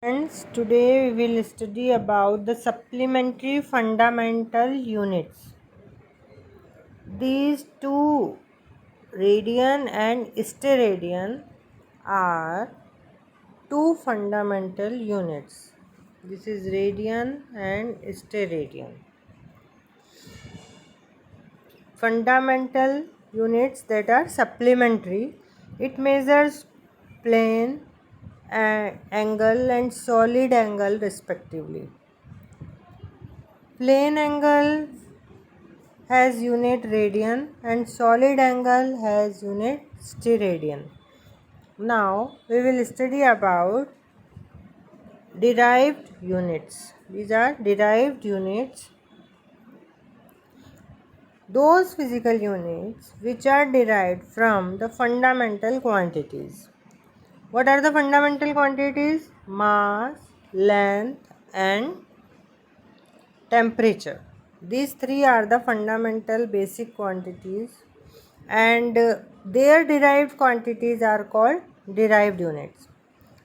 Friends, today we will study about the supplementary fundamental units. These two, radian and steradian, are two fundamental units. This is radian and steradian. Fundamental units that are supplementary. It measures plane, angle and solid angle respectively. Plane angle has unit radian and solid angle has unit steradian. Now we will study about derived units. These are derived units. Those physical units which are derived from the fundamental quantities. What are the fundamental quantities? Mass, length and temperature. These three are the fundamental basic quantities, and their derived quantities are called derived units.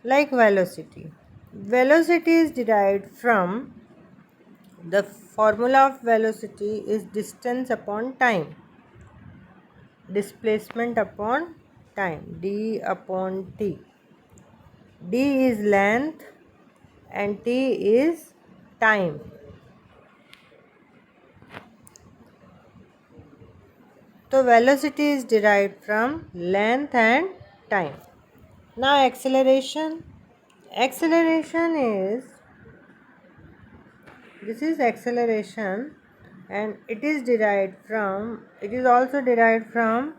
Like velocity. Velocity is derived from, the formula of velocity is distance upon time, displacement upon time, d upon t. D is length and t is time. So velocity is derived from length and time. Now acceleration. Acceleration is, this is acceleration, and it is also derived from,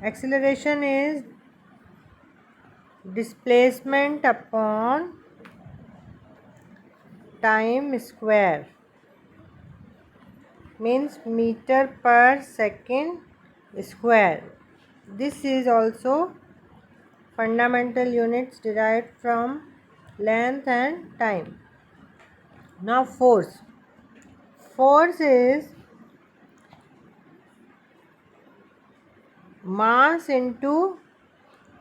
acceleration is displacement upon time square, means meter per second square. This is also fundamental units derived from length and time. Now force. Force is mass into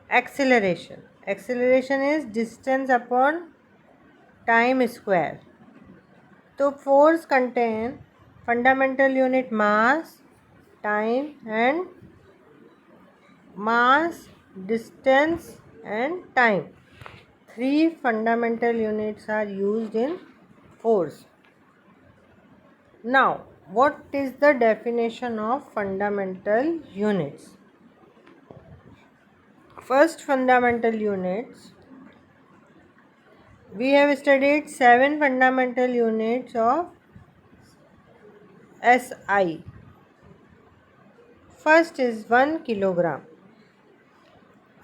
acceleration. Acceleration is distance upon time square. So force contain fundamental unit mass, time and mass, distance and time. Three fundamental units are used in force. Now, what is the definition of fundamental units? First, fundamental units. We have studied 7 fundamental units of SI. First is 1 kilogram.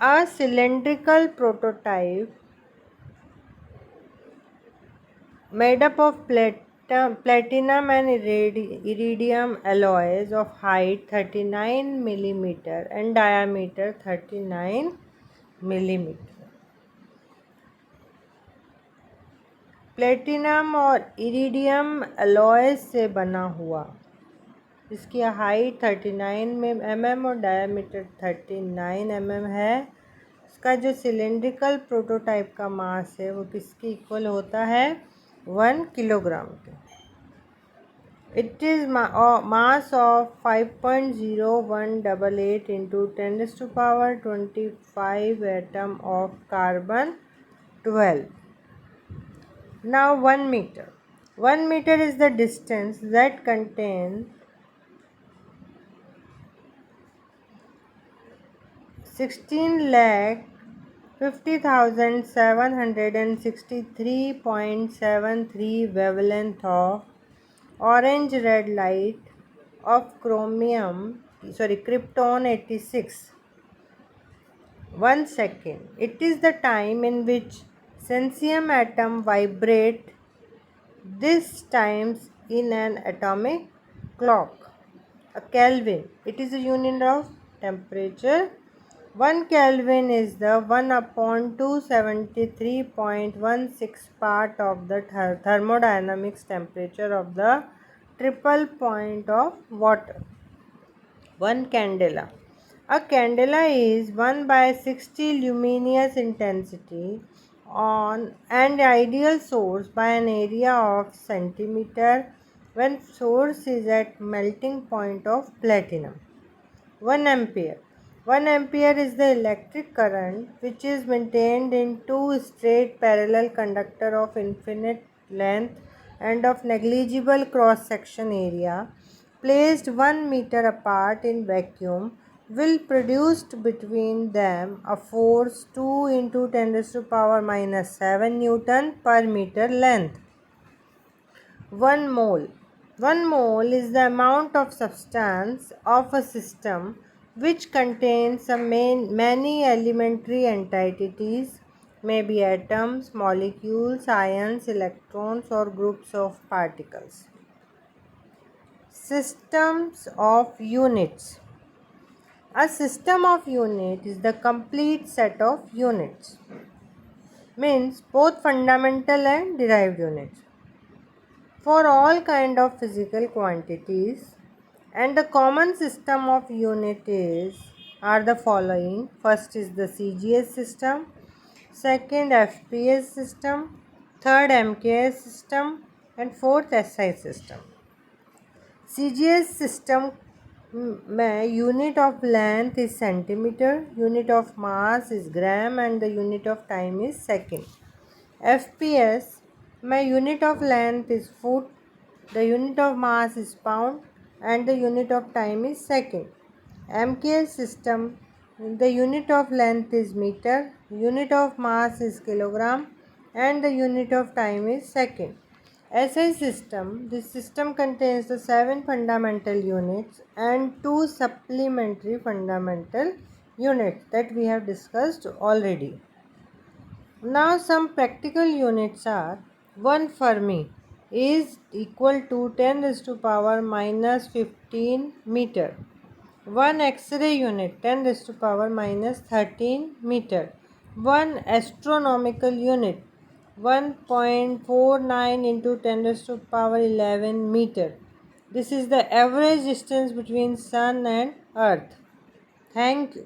A cylindrical prototype made up of platinum and iridium alloys of height 39 mm and diameter 39 mm. Platinum और iridium alloys से बना हुआ, इसकी height 39 mm और diameter 39 mm है। इसका जो cylindrical prototype का मास है वो किसके इक्वल होता है? 1 किलोग्राम के। It is mass of 5.0188 into 10⁻25 atom of carbon 12. Now 1 meter. 1 meter is the distance that contains 16,50,763.73 wavelength of orange red light of krypton 86. 1 second. It is the time in which cesium atom vibrate, this times in an atomic clock. A Kelvin, it is a unit of temperature. 1 Kelvin is the 1/273.16 part of the thermodynamics temperature of the triple point of water. 1 candela. A candela is 1/60 luminous intensity on an ideal source by an area of centimeter when source is at melting point of platinum. 1 ampere. 1 ampere is the electric current which is maintained in two straight parallel conductor of infinite length and of negligible cross section area placed 1 meter apart in vacuum will produce between them a force 2 into 10 raised to power minus 7 Newton per meter length. 1 mole. 1 mole is the amount of substance of a system which contains many elementary entities, may be atoms, molecules, ions, electrons, or groups of particles. Systems of units. A system of units is the complete set of units, means both fundamental and derived units, for all kind of physical quantities, and the common system of units are the following. First is the CGS system, second FPS system, third MKS system, and fourth SI system. CGS system में unit of length is centimeter, unit of mass is gram, and the unit of time is second. FPS my unit of length is foot, the unit of mass is pound, and the unit of time is second. MKS system, the unit of length is meter, unit of mass is kilogram, and the unit of time is second. SI system, this system contains the 7 fundamental units and 2 supplementary fundamental units that we have discussed already. Now some practical units are: 1 Fermi is equal to 10 raised to power minus 15 meter. 1 X-ray unit 10 raised to power minus 13 meter. 1 astronomical unit 1.49 into 10 raised to power 11 meter. This is the average distance between Sun and Earth. Thank you.